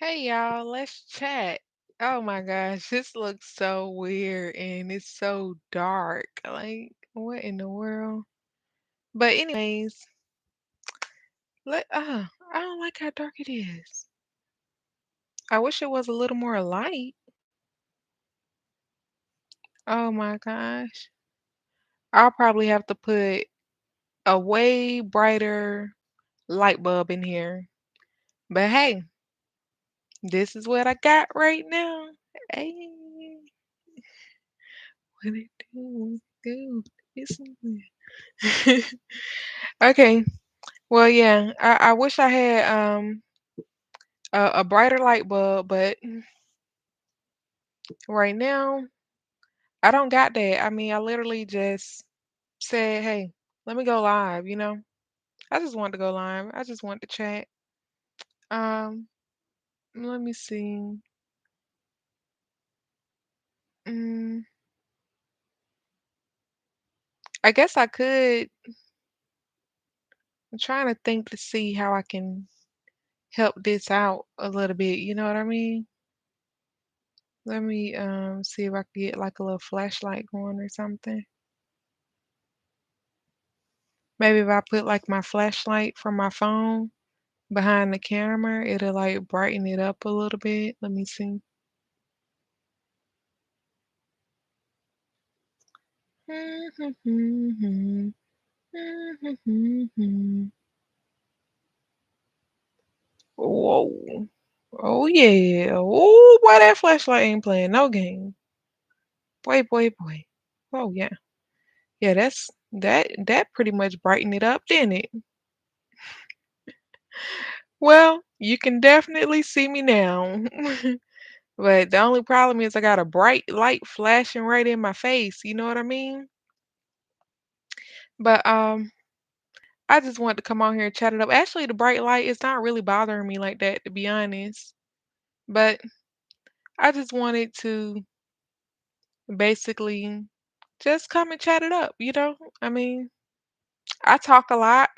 Hey y'all, let's chat. Oh my gosh, this looks so weird and it's so dark. Like, what in the world? But anyways, let I don't like how dark it is. I wish it was a little more light. Oh my gosh. I'll probably have to put a way brighter light bulb in here. But hey, this is what I got right now. Hey, what it do? Do it's Okay. Well, yeah, I wish I had a brighter light bulb, but right now I don't got that. I mean, I literally just said, "Hey, let me go live," you know? I just wanted to go live. I just want to chat. Um, let me see. Mm, I guess I could. I'm trying to think to see how I can help this out a little bit. You know what I mean? Let me see if I can get like a little flashlight going or something. Maybe if I put like my flashlight from my phone behind the camera, it'll like brighten it up a little bit. Let me see. Whoa. Oh yeah. Oh boy, that flashlight ain't playing no game. Boy, boy, boy. Oh yeah. Yeah, that pretty much brightened it up, didn't it? Well, you can definitely see me now. But the only problem is I got a bright light flashing right in my face, you know what I mean? But I just wanted to come on here and chat it up. Actually, the bright light is not really bothering me like that, to be honest. But I just wanted to basically just come and chat it up, you know? I mean, I talk a lot.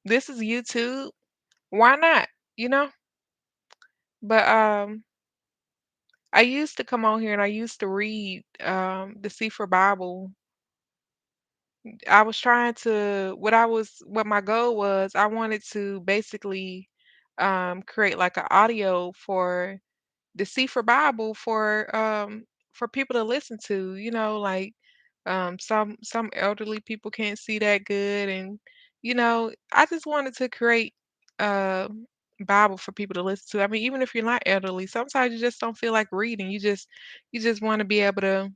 This is YouTube. Why not? You know? But I used to come on here and I used to read the Sefer Bible. I was trying to what my goal was, I wanted to basically create like an audio for the Sefer Bible for people to listen to, you know, like some elderly people can't see that good and I just wanted to create a Bible for people to listen to. I mean, even if you're not elderly, sometimes you just don't feel like reading. You just want to be able to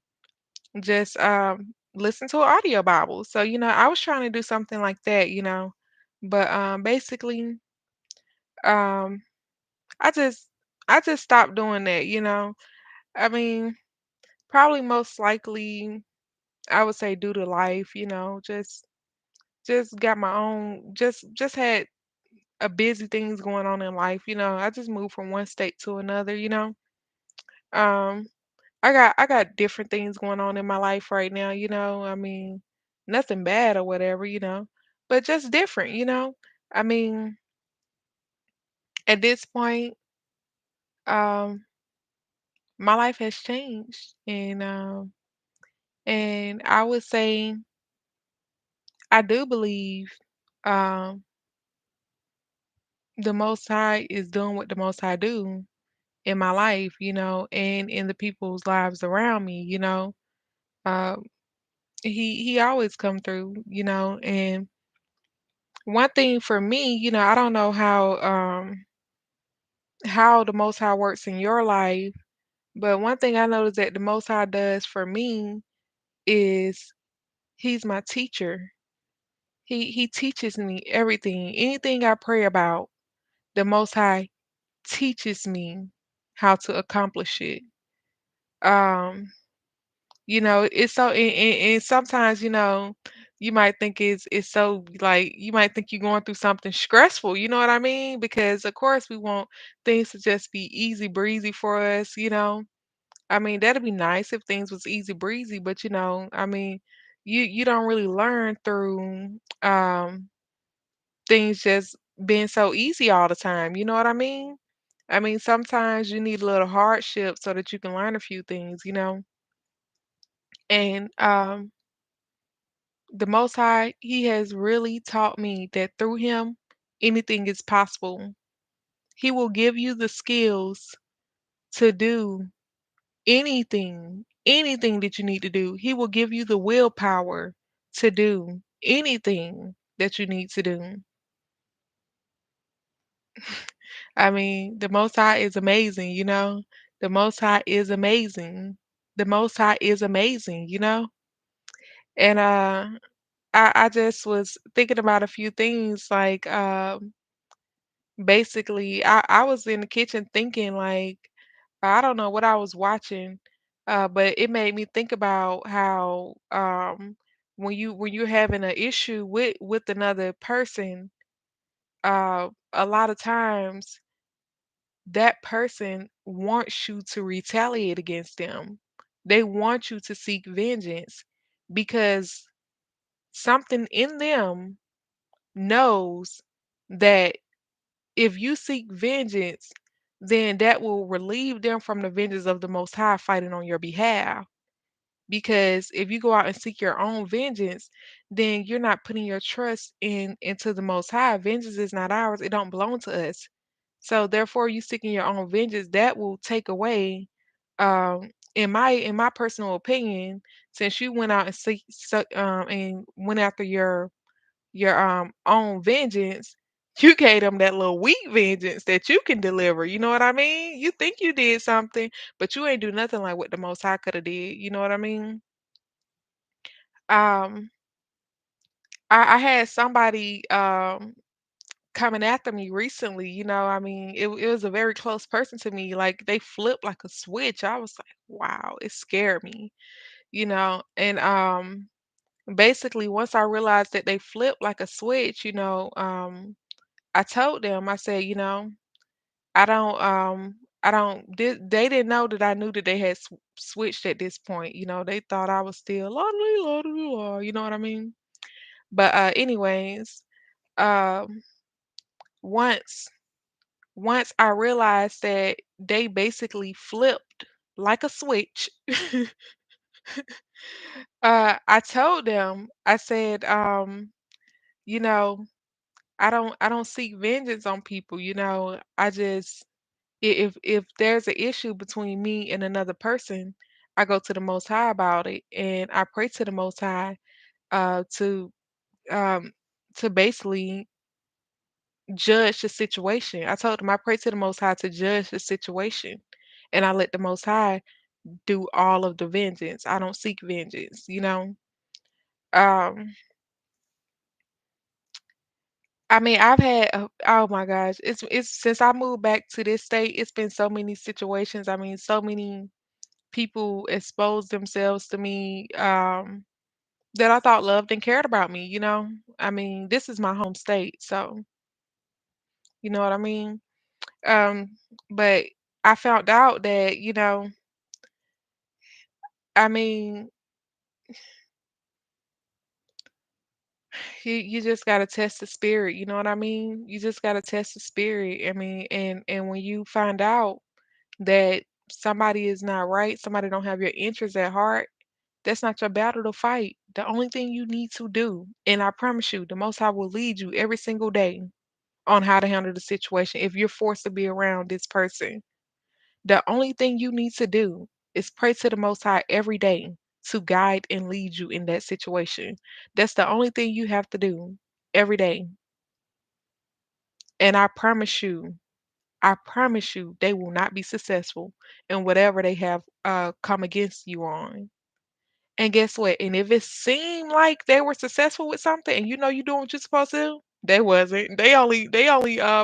just listen to an audio Bible. So, I was trying to do something like that, But basically, um I just I just stopped doing that. I mean, probably most likely I would say due to life, just got my own just had a busy things going on in life. I just moved from one state to another. Um I got different things going on in my life right now. I mean, nothing bad or whatever, but just different. I mean, at this point, um, my life has changed, and I would say I do believe um, the Most High is doing what the Most High do in my life, and in the people's lives around me. Um, he always come through, and one thing for me, I don't know how the Most High works in your life, but one thing I noticed that the Most High does for me is He's my teacher. He teaches me everything. Anything I pray about, the Most High teaches me how to accomplish it. Um, it's so and sometimes, you might think it's so like you might think you're going through something stressful, you know what I mean? Because of course we want things to just be easy breezy for us. I mean, that'd be nice if things was easy breezy, but I mean, you don't really learn through things just being so easy all the time, you know what I mean? I mean, sometimes you need a little hardship so that you can learn a few things, you know? And the Most High, He has really taught me that through Him, anything is possible. He will give you the skills to do anything that you need to do. He will give you the willpower to do anything that you need to do. I mean, the Most High is amazing, you know? The Most High is amazing. The Most High is amazing, you know? And I just was thinking about a few things like basically I was in the kitchen thinking like I don't know what I was watching, but it made me think about how when you're having an issue with another person, a lot of times that person wants you to retaliate against them. They want you to seek vengeance because something in them knows that if you seek vengeance, then that will relieve them from the vengeance of the Most High fighting on your behalf. Because if you go out and seek your own vengeance, then you're not putting your trust into the Most High. Vengeance is not ours; it don't belong to us. So therefore, you seeking your own vengeance, that will take away, in my personal opinion, since you went out and and went after your own vengeance, you gave them that little weak vengeance that you can deliver. You know what I mean? You think you did something, but you ain't do nothing like what the Most High could have did. You know what I mean? Um, I had somebody coming after me recently. You know, I mean, it was a very close person to me. Like they flipped like a switch. I was like, wow, it scared me. You know, and basically once I realized that they flipped like a switch, I told them, I said, I don't, they didn't know that I knew that they had switched at this point. You know, they thought I was still, la, la, la, la, la, you know what I mean? But, anyways, um, once, once I realized that they basically flipped like a switch, I told them, I said, you know, I don't seek vengeance on people, I just if there's an issue between me and another person, I go to the Most High about it, and I pray to the Most High uh, to um, to basically judge the situation. I told him I pray to the Most High to judge the situation, and I let the Most High do all of the vengeance. I don't seek vengeance, you know. Um, I mean, I've had oh my gosh, it's since I moved back to this state, it's been so many situations. I mean, so many people exposed themselves to me that I thought loved and cared about me, you know? I mean, this is my home state, so you know what I mean? Um, but I found out that, I mean, you just gotta test the spirit, you know what I mean? You just gotta test the spirit. I mean, and when you find out that somebody is not right, somebody don't have your interests at heart, that's not your battle to fight. The only thing you need to do, and I promise you, the Most High will lead you every single day on how to handle the situation if you're forced to be around this person. The only thing you need to do is pray to the Most High every day to guide and lead you in that situation. That's the only thing you have to do every day. And I promise you, they will not be successful in whatever they have come against you on. And guess what? And if it seemed like they were successful with something and you know you're doing what you're supposed to do, they wasn't. They only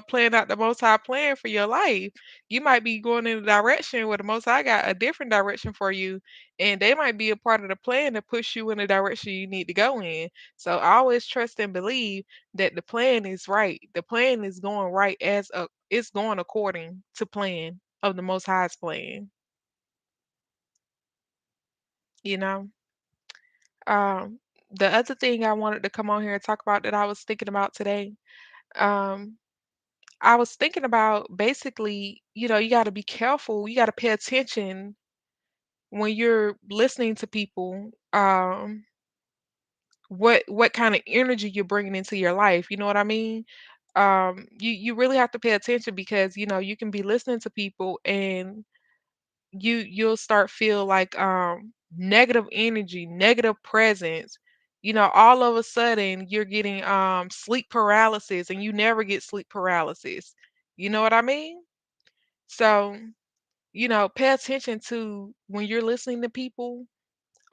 planned out the most high plan for your life. You might be going in a direction where the most high got a different direction for you. And they might be a part of the plan to push you in the direction you need to go in. So always trust and believe that the plan is right. The plan is going right it's going according to plan of the most high's plan, you know? Um, the other thing I wanted to come on here and talk about that I was thinking about today, um, I was thinking about basically, you got to be careful. You got to pay attention when you're listening to people. What kind of energy you're bringing into your life. You know what I mean? You really have to pay attention because you can be listening to people and you'll start feel like negative energy, negative presence. All of a sudden you're getting sleep paralysis and you never get sleep paralysis. You know what I mean? So, pay attention to when you're listening to people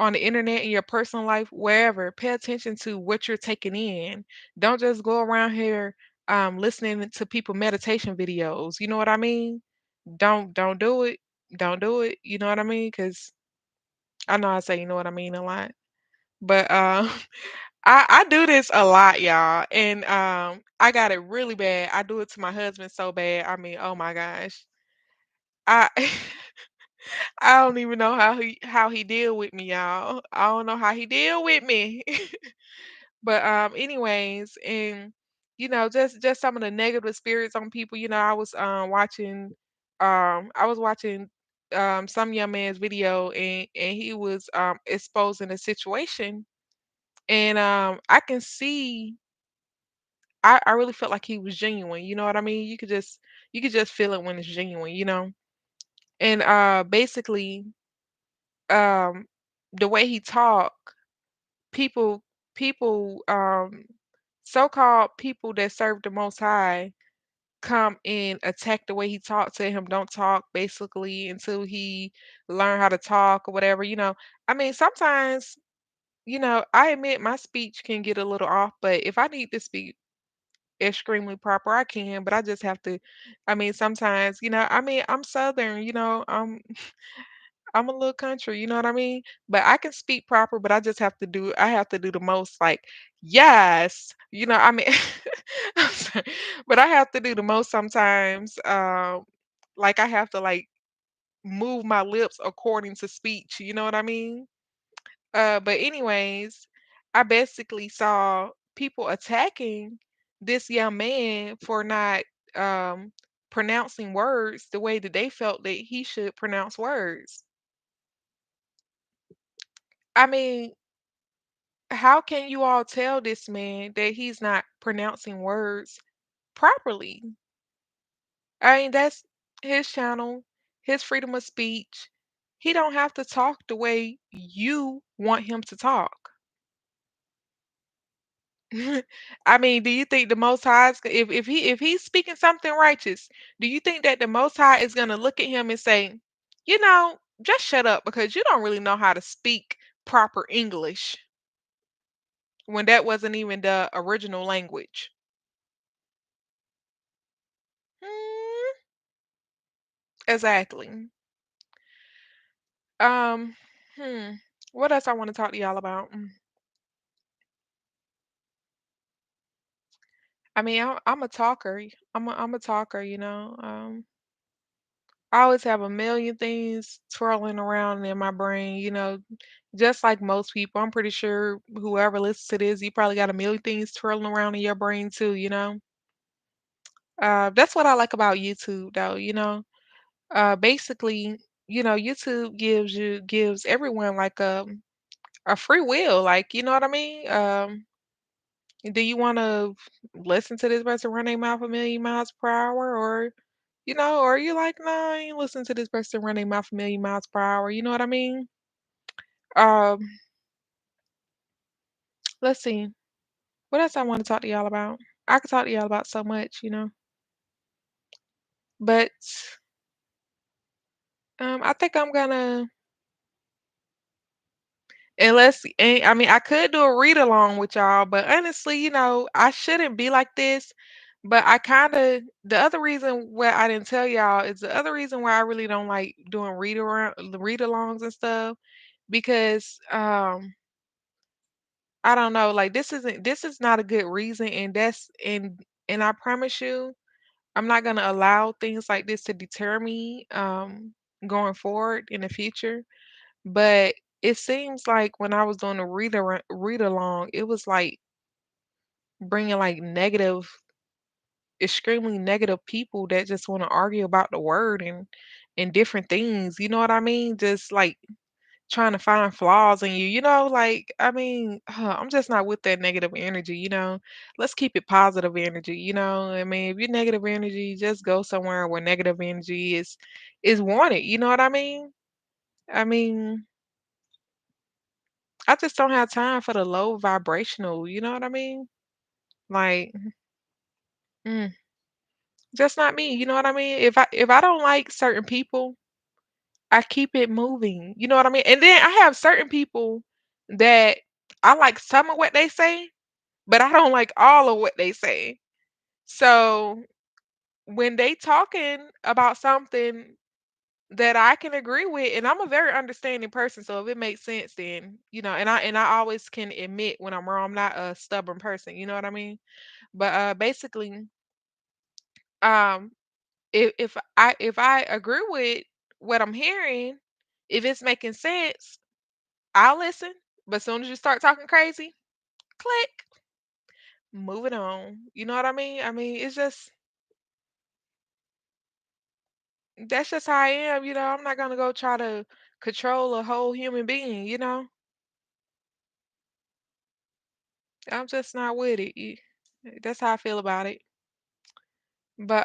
on the internet, in your personal life, wherever. Pay attention to what you're taking in. Don't just go around here listening to people meditation videos. You know what I mean? Don't do it. Don't do it. You know what I mean? Because I know I say you know what I mean a lot, but I do this a lot, y'all, and I got it really bad. I do it to my husband so bad. I mean, oh my gosh, I I don't even know how he deal with me, y'all. I don't know how he deal with me. But anyways, and just some of the negative spirits on people. I was watching some young man's video, and he was exposing a situation, and I can see. I really felt like he was genuine. You know what I mean? You could just feel it when it's genuine. And basically, um the way he talked, people people so-called people that serve the most high come and attack the way he talked, to him don't talk basically until he learn how to talk or whatever. I mean, sometimes, I admit my speech can get a little off, but if I need to speak extremely proper, I can, but I just have to. I mean, sometimes, I mean, I'm southern, I'm a little country, you know what I mean? But I can speak proper, but I have to do the most like, yes, I mean, I'm sorry, but I have to do the most sometimes. Like I have to like move my lips according to speech, you know what I mean? But anyways, I basically saw people attacking this young man for not um pronouncing words the way that they felt that he should pronounce words. I mean, how can you all tell this man that he's not pronouncing words properly? I mean, that's his channel, his freedom of speech. He don't have to talk the way you want him to talk. I mean, do you think the Most High is, if he's speaking something righteous, do you think that the Most High is gonna look at him and say, just shut up because you don't really know how to speak proper English when that wasn't even the original language? Mm, exactly. Um, hmm. What else I want to talk to y'all about? I mean, I'm a talker. I'm a talker. I always have a million things twirling around in my brain. Just like most people. I'm pretty sure whoever listens to this, you probably got a million things twirling around in your brain too. That's what I like about YouTube, though. Basically, YouTube gives everyone like a free will, like, you know what I mean? Do you want to listen to this person run their mouth a million miles per hour, or you like, nah, I ain't listen to this person run their mouth a million miles per hour? You know what I mean? Um, let's see. What else I want to talk to y'all about? I could talk to y'all about so much. But I think I'm gonna. And I mean, I could do a read along with y'all, but honestly, I shouldn't be like this. But I kind of, the other reason why I didn't tell y'all is the other reason why I really don't like doing read alongs and stuff, because I don't know, like this is not a good reason, and I promise you, I'm not gonna allow things like this to deter me going forward in the future. But it seems like when I was doing a read along, it was like bringing like negative. extremely negative people that just want to argue about the word and different things. You know what I mean? Just like trying to find flaws in you. Like I mean, I'm just not with that negative energy. Let's keep it positive energy. I mean, if you're negative energy, just go somewhere where negative energy is wanted. You know what I mean? I mean, I just don't have time for the low vibrational. You know what I mean? Like, mm, just not me. You know what I mean? If I don't like certain people, I keep it moving. You know what I mean? And then I have certain people that I like some of what they say, but I don't like all of what they say. So when they talking about something that I can agree with, and I'm a very understanding person, so if it makes sense, then and I always can admit when I'm wrong. I'm not a stubborn person. You know what I mean? But basically, um, if I agree with what I'm hearing, if it's making sense, I'll listen. But as soon as you start talking crazy, click, moving on. You know what I mean? I mean, it's just that's just how I am. I'm not gonna go try to control a whole human being. I'm just not with it. That's how I feel about it. But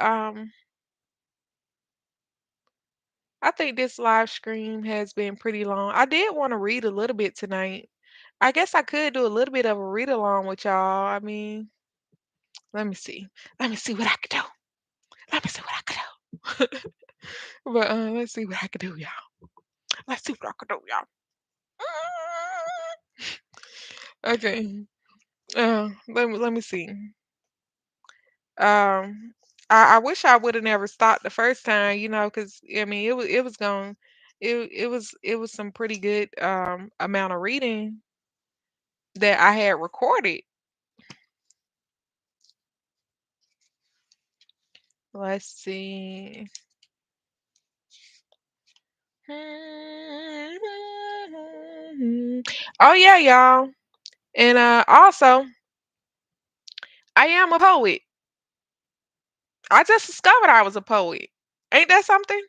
I think this live stream has been pretty long. I did want to read a little bit tonight. I guess I could do a little bit of a read along with y'all. I mean, let me see. Let me see what I could do. Let me see what I could do. But let's see what I could do, y'all. Let's see what I could do, y'all. Okay. Let me see. Um, I wish I would have never stopped the first time, because I mean it was going it was some pretty good amount of reading that I had recorded. Let's see. Oh yeah, y'all. And also I am a poet. I just discovered I was a poet. Ain't that something?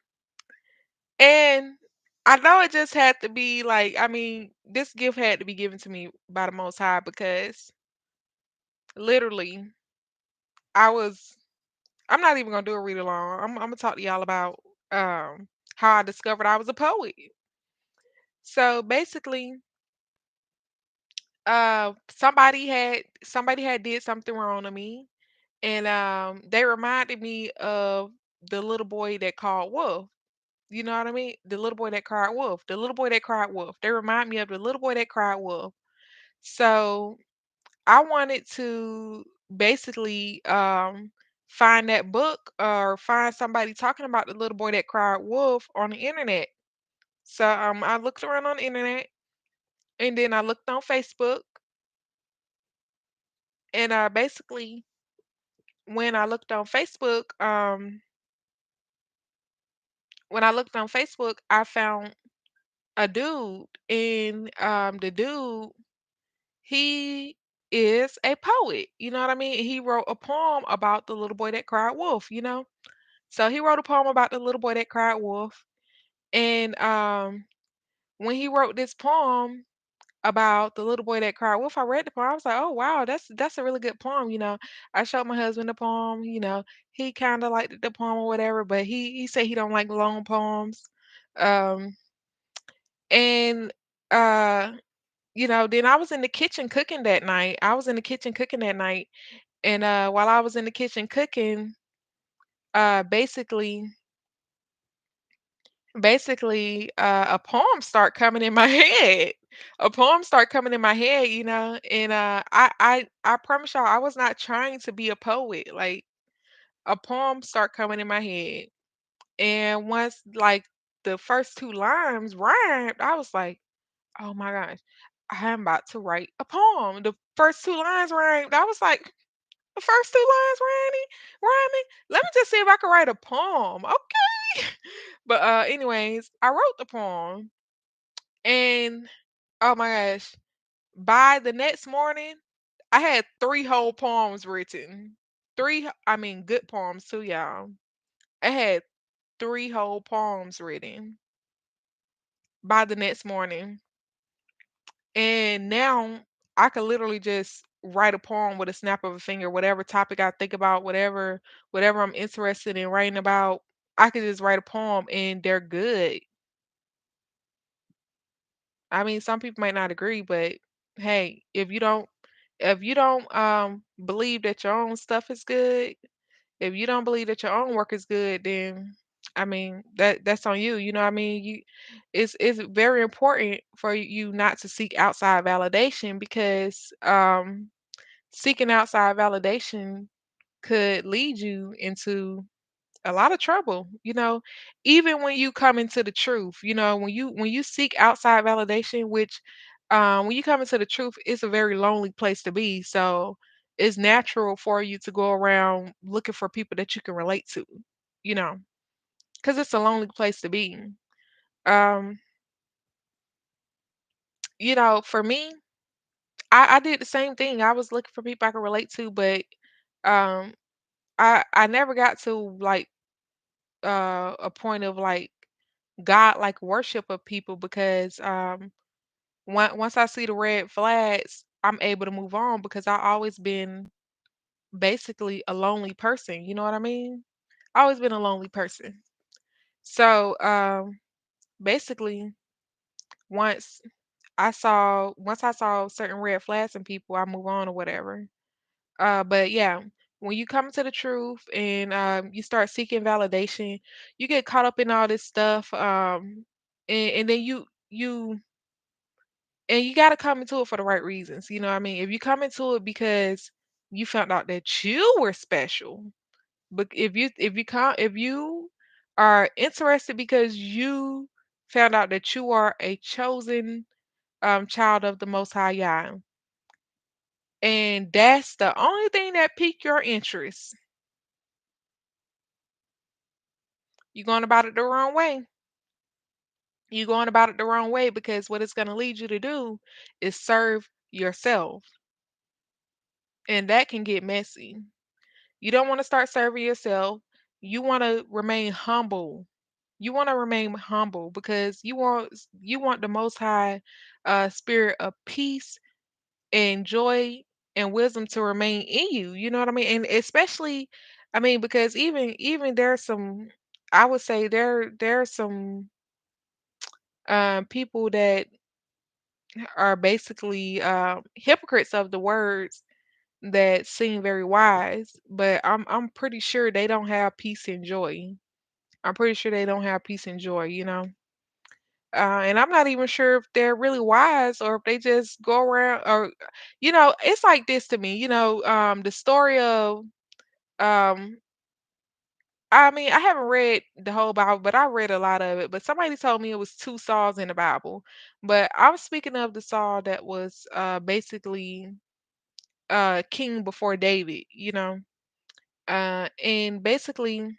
And I know it just had to be like, I mean, this gift had to be given to me by the Most High because literally, I was. I'm not even gonna do a read along. I'm gonna talk to y'all about how I discovered I was a poet. So basically, somebody had did something wrong to me, and they reminded me of the little boy that called Wolf. You know what I mean? The little boy that cried wolf. The little boy that cried wolf. They remind me of the little boy that cried wolf. So I wanted to basically find that book or find somebody talking about the little boy that cried wolf on the internet. So I looked around on the internet and then I looked on Facebook and basically when I looked on Facebook, when I looked on Facebook, I found a dude and the dude he is a poet. You know what I mean? He wrote a poem about the little boy that cried wolf. So he wrote a poem about the little boy that cried wolf. And when he wrote this poem about the little boy that cried wolf, I read the poem. I was like, oh wow, that's a really good poem. I showed my husband the poem. He kind of liked the poem or whatever, but he said he don't like long poems. Um and uh then I was in the kitchen cooking that night. I was in the kitchen cooking that night. And while I was in the kitchen cooking, basically a poem start coming in my head. A poem start coming in my head. And I promise y'all I was not trying to be a poet. Like a poem start coming in my head. And once like the first two lines rhymed, I was like, oh my gosh, I'm about to write a poem. The first two lines rhymed. I was like, the first two lines rhyming. Let me just see if I can write a poem. Okay. But anyways, I wrote the poem and oh my gosh, by the next morning, I had three whole poems written. I mean, good poems too, y'all. I had 3 whole poems written by the next morning. And now I could literally just write a poem with a snap of a finger, whatever topic I think about, whatever I'm interested in writing about, I could just write a poem and they're good. I mean, some people might not agree, but hey, if you don't believe that your own stuff is good, if you don't believe that your own work is good, then I mean that's on you. You know what I mean? It's very important for you not to seek outside validation because seeking outside validation could lead you into a lot of trouble, even when you come into the truth, when you seek outside validation, which when you come into the truth, it's a very lonely place to be. So it's natural for you to go around looking for people that you can relate to, you know, because it's a lonely place to be. Um, for me, I did the same thing. I was looking for people I could relate to, but um I never got to like a point of like God like worship of people because once I see the red flags, I'm able to move on because I always been basically a lonely person. You know what I mean? Always been a lonely person. So basically, once once I saw certain red flags in people, I move on or whatever. But yeah, when you come to the truth and you start seeking validation, you get caught up in all this stuff, and then you got to come into it for the right reasons. You know what I mean? If you come into it because you found out that you were special, but if you are interested because you found out that you are a chosen child of the Most High Yah, and that's the only thing that piqued your interest, you're going about it the wrong way. You're going about it the wrong way because what it's going to lead you to do is serve yourself, and that can get messy. You don't want to start serving yourself. You want to remain humble. You want to remain humble because you want the most high spirit of peace and joy and wisdom to remain in you. You know what I mean? And especially I mean because even there's some I would say there's some people that are basically hypocrites of the words that seem very wise, but I'm pretty sure they don't have peace and joy. I'm pretty sure they don't have peace and joy. And I'm not even sure if they're really wise or if they just go around or it's like this to me, the story of um I mean, I haven't read the whole Bible, but I read a lot of it. But somebody told me it was two Sauls in the Bible. But I'm speaking of the Saul that was basically king before David. And basically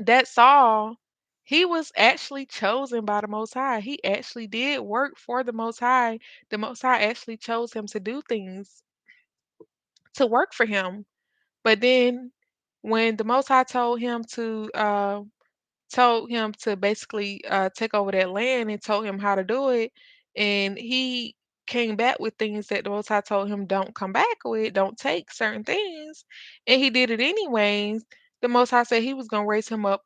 that Saul, he was actually chosen by the Most High. He actually did work for the Most High. The Most High actually chose him to do things to work for him. But then when the Most High told him to basically take over that land and told him how to do it. And he came back with things that the Most High told him don't come back with, don't take certain things. And he did it anyways. The Most High said he was going to raise him up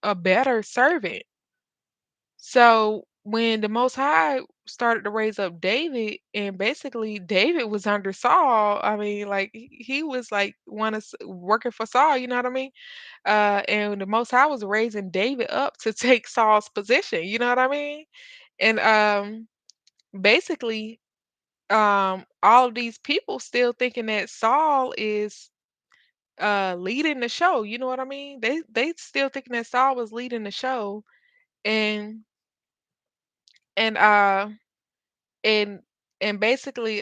a better servant. So when the Most High started to raise up David, and basically David was under Saul, I mean, like he was like working for Saul, you know what I mean? And the Most High was raising David up to take Saul's position. You know what I mean? And basically, all of these people still thinking that Saul is leading the show. You know what I mean? They still thinking that Saul was leading the show, and and uh and and basically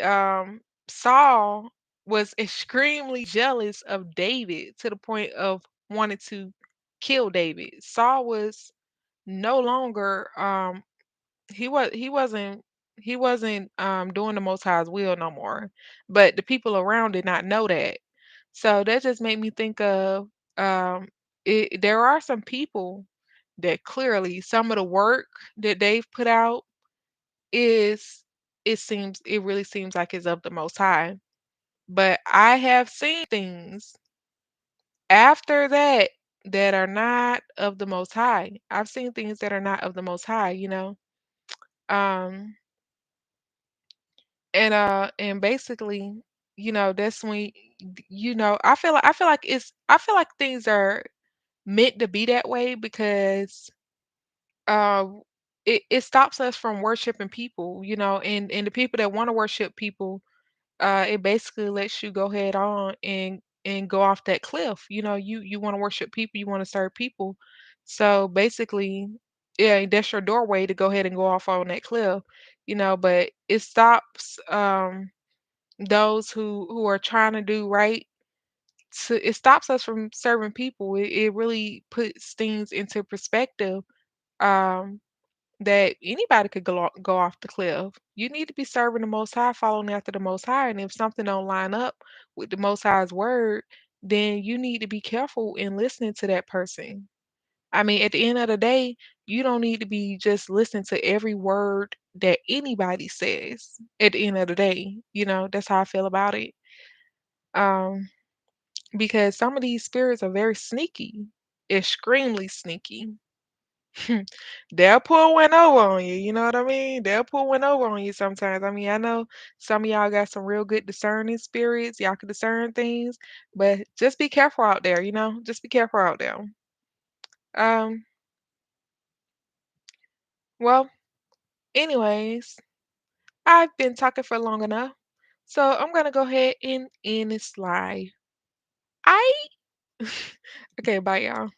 Saul was extremely jealous of David to the point of wanting to kill David. Saul was no longer he wasn't doing the most high's will no more, but the people around did not know that. So that just made me think of there are some people that clearly some of the work that they've put out is it really seems like it's of the most high. But I have seen things after that that are not of the most high. I've seen things that are not of the most high, you know. Um and basically, that's when I feel like things are meant to be that way because uh it stops us from worshiping people, and the people that want to worship people, it basically lets you go head on and go off that cliff. You want to worship people, you want to serve people. So basically, yeah, that's your doorway to go ahead and go off on that cliff, but it stops those who are trying to do right. It stops us from serving people. It really puts things into perspective. Um, that anybody could go off the cliff. You need to be serving the Most High, following after the Most High, and if something don't line up with the Most High's word, then you need to be careful in listening to that person. I mean, at the end of the day, you don't need to be just listening to every word that anybody says. At the end of the day, that's how I feel about it. Um, because some of these spirits are very sneaky, extremely sneaky. They'll pull one over on you, you know what I mean? They'll pull one over on you sometimes. I mean, I know some of y'all got some real good discerning spirits. Y'all can discern things, but just be careful out there, Just be careful out there. Um, well, anyways, I've been talking for long enough, so I'm gonna go ahead and end this live. I okay, bye y'all.